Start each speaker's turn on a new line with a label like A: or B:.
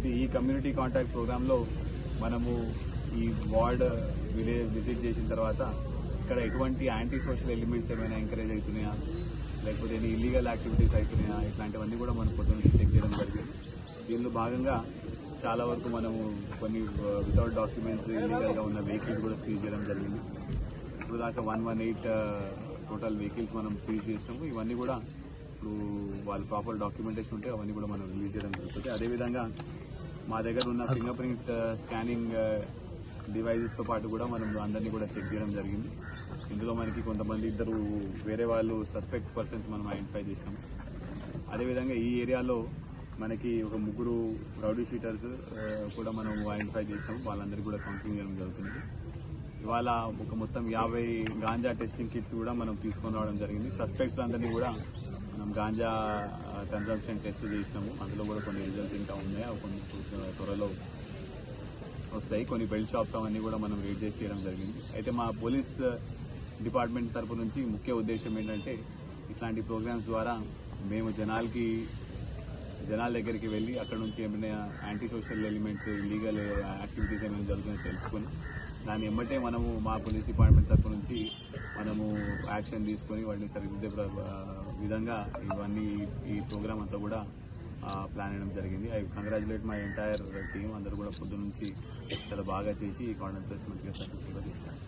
A: అయితే ఈ community contact ప్రోగ్రాంలో మనము ఈ వార్డ్ విజిట్ చేసిన తర్వాత ఇక్కడ ఎటువంటి యాంటీ సోషల్ ఎలిమెంట్స్ ఏమైనా ఎంకరేజ్ అవుతున్నాయా, లేకపోతే ఇల్లీగల్ యాక్టివిటీస్ అవుతున్నాయా, ఇట్లాంటివన్నీ కూడా మనం పొద్దున్న చెక్ చేయడం జరిగింది. దీనిలో భాగంగా చాలా వరకు మనము కొన్ని వితౌట్ డాక్యుమెంట్స్ ఇల్లీగల్గా ఉన్న వెహికల్స్ కూడా సీజ్ చేయడం జరిగింది. ఇప్పుడు దాకా 118 టోటల్ వెహికల్స్ మనం సీజ్ చేసినాము. ఇవన్నీ కూడా ఇప్పుడు వాళ్ళ ప్రాపర్ డాక్యుమెంటేషన్ ఉంటే అవన్నీ కూడా మనం రిలీజ్ చేయడం జరుగుతుంది. అదేవిధంగా మా దగ్గర ఉన్న ఫింగర్ ప్రింట్ స్కానింగ్ డివైజెస్తో పాటు కూడా మనం అందరినీ కూడా చెక్ చేయడం జరిగింది. ఇందులో మనకి కొంతమంది ఇద్దరు వేరే వాళ్ళు సస్పెక్ట్ పర్సన్స్ మనం ఐడెంటిఫై చేసినాం. అదేవిధంగా ఈ ఏరియాలో మనకి ఒక 3 రౌడీ షీటర్స్ కూడా మనం ఐడెంటిఫై చేసాం. వాళ్ళందరికీ కూడా కౌన్సిలింగ్ చేయడం జరుగుతుంది. ఇవాళ ఒక మొత్తం 50 గాంజా టెస్టింగ్ కిట్స్ కూడా మనం తీసుకొని రావడం జరిగింది. సస్పెక్ట్స్ అందరినీ కూడా మనం గాంజా కన్సంప్షన్ టెస్ట్ చేసినాము. అందులో కూడా కొన్ని రిజల్ట్స్ ఇంకా ఉన్నాయి, అవి కొన్ని త్వరలో వస్తాయి. కొన్ని బెల్ట్ షాప్స్ అవన్నీ కూడా మనం రేడ్ చేసి చేయడం జరిగింది. అయితే మా పోలీస్ డిపార్ట్మెంట్ తరపు నుంచి ముఖ్య ఉద్దేశం ఏంటంటే ఇట్లాంటి ప్రోగ్రామ్స్ ద్వారా మేము జనాల దగ్గరికి వెళ్ళి అక్కడ నుంచి ఏమైనా anti social elements illegal activities ఏమైనా జరుగుతుందో తెలుసుకొని దాన్ని ఎమ్మటే మనము మా పోలీస్ డిపార్ట్మెంట్ తరపు నుంచి మనము యాక్షన్ తీసుకొని వాటిని సరిదిద్దే విధంగా ఇవన్నీ ఈ ప్రోగ్రామ్ అంతా కూడా ప్లాన్ చేయడం జరిగింది. I congratulate my entire team. అందరూ కూడా పొద్దు నుంచి చాలా బాగా చేసి ఈ కాన్ఫరెన్స్ మంచిగా సక్సెస్ఫుల్గా చేశారు.